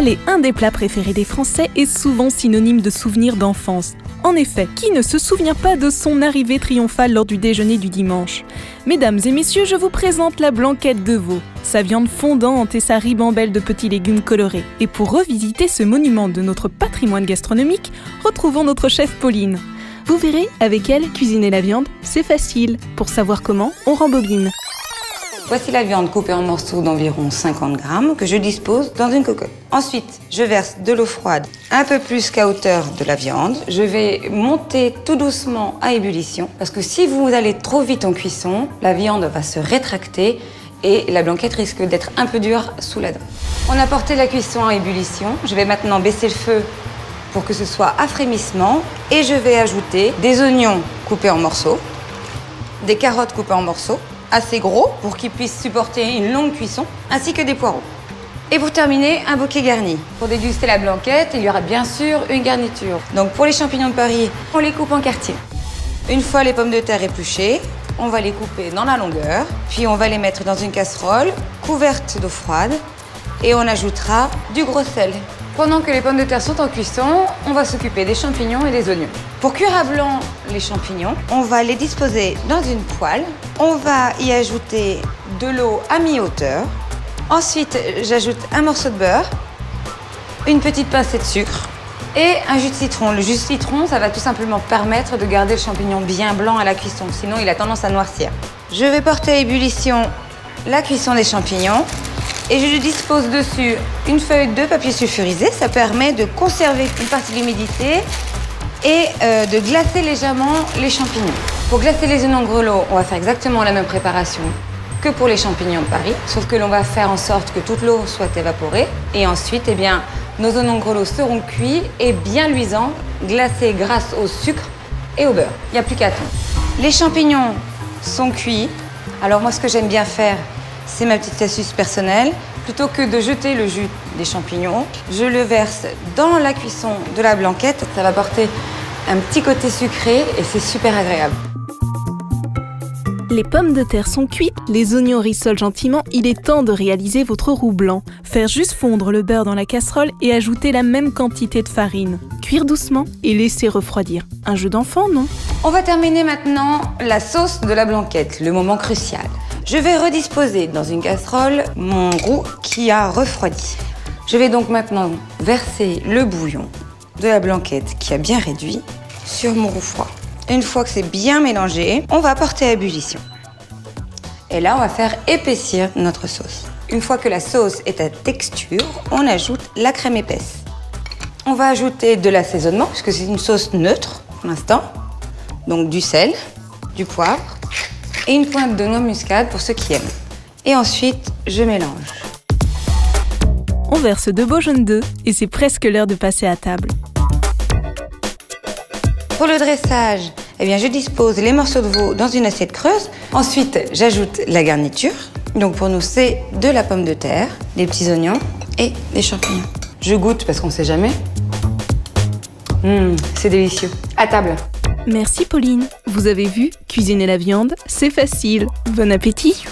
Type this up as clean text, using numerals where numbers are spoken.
Elle est un des plats préférés des Français et souvent synonyme de souvenirs d'enfance. En effet, qui ne se souvient pas de son arrivée triomphale lors du déjeuner du dimanche? Mesdames et messieurs, je vous présente la blanquette de veau. Sa viande fondante et sa ribambelle de petits légumes colorés. Et pour revisiter ce monument de notre patrimoine gastronomique, retrouvons notre chef Pauline. Vous verrez, avec elle, cuisiner la viande, c'est facile. Pour savoir comment, on rembobine. Voici la viande coupée en morceaux d'environ 50 grammes que je dispose dans une cocotte. Ensuite, je verse de l'eau froide un peu plus qu'à hauteur de la viande. Je vais monter tout doucement à ébullition parce que si vous allez trop vite en cuisson, la viande va se rétracter et la blanquette risque d'être un peu dure sous la dent. On a porté la cuisson à ébullition. Je vais maintenant baisser le feu pour que ce soit à frémissement et je vais ajouter des oignons coupés en morceaux, des carottes coupées en morceaux, assez gros pour qu'ils puissent supporter une longue cuisson, ainsi que des poireaux. Et pour terminer, un bouquet garni. Pour déguster la blanquette, il y aura bien sûr une garniture. Donc pour les champignons de Paris, on les coupe en quartiers. Une fois les pommes de terre épluchées, on va les couper dans la longueur, puis on va les mettre dans une casserole couverte d'eau froide et on ajoutera du gros sel. Pendant que les pommes de terre sont en cuisson, on va s'occuper des champignons et des oignons. Pour cuire à blanc les champignons, on va les disposer dans une poêle. On va y ajouter de l'eau à mi-hauteur. Ensuite, j'ajoute un morceau de beurre, une petite pincée de sucre et un jus de citron. Le jus de citron, ça va tout simplement permettre de garder le champignon bien blanc à la cuisson, sinon il a tendance à noircir. Je vais porter à ébullition la cuisson des champignons. Et je dispose dessus une feuille de papier sulfurisé. Ça permet de conserver une partie de l'humidité et de glacer légèrement les champignons. Pour glacer les oignons grelots, on va faire exactement la même préparation que pour les champignons de Paris, sauf que l'on va faire en sorte que toute l'eau soit évaporée. Et ensuite, eh bien, nos oignons grelots seront cuits et bien luisants, glacés grâce au sucre et au beurre. Il n'y a plus qu'à attendre. Les champignons sont cuits. Alors moi, ce que j'aime bien faire, c'est ma petite astuce personnelle. Plutôt que de jeter le jus des champignons, je le verse dans la cuisson de la blanquette. Ça va porter un petit côté sucré et c'est super agréable. Les pommes de terre sont cuites, les oignons rissolent gentiment, il est temps de réaliser votre roux blanc. Faire juste fondre le beurre dans la casserole et ajouter la même quantité de farine. Cuire doucement et laisser refroidir. Un jeu d'enfant, non? On va terminer maintenant la sauce de la blanquette, le moment crucial. Je vais redisposer dans une casserole mon roux qui a refroidi. Je vais donc maintenant verser le bouillon de la blanquette qui a bien réduit sur mon roux froid. Une fois que c'est bien mélangé, on va porter à ébullition. Et là, on va faire épaissir notre sauce. Une fois que la sauce est à texture, on ajoute la crème épaisse. On va ajouter de l'assaisonnement, puisque c'est une sauce neutre pour l'instant. Donc du sel, du poivre et une pointe de noix muscade pour ceux qui aiment. Et ensuite, je mélange. On verse 2 beaux jaunes d'œufs et c'est presque l'heure de passer à table. Pour le dressage, eh bien, je dispose les morceaux de veau dans une assiette creuse. Ensuite, j'ajoute la garniture. Donc pour nous, c'est de la pomme de terre, des petits oignons et des champignons. Je goûte parce qu'on ne sait jamais. C'est délicieux. À table. Merci Pauline. Vous avez vu, cuisiner la viande, c'est facile. Bon appétit!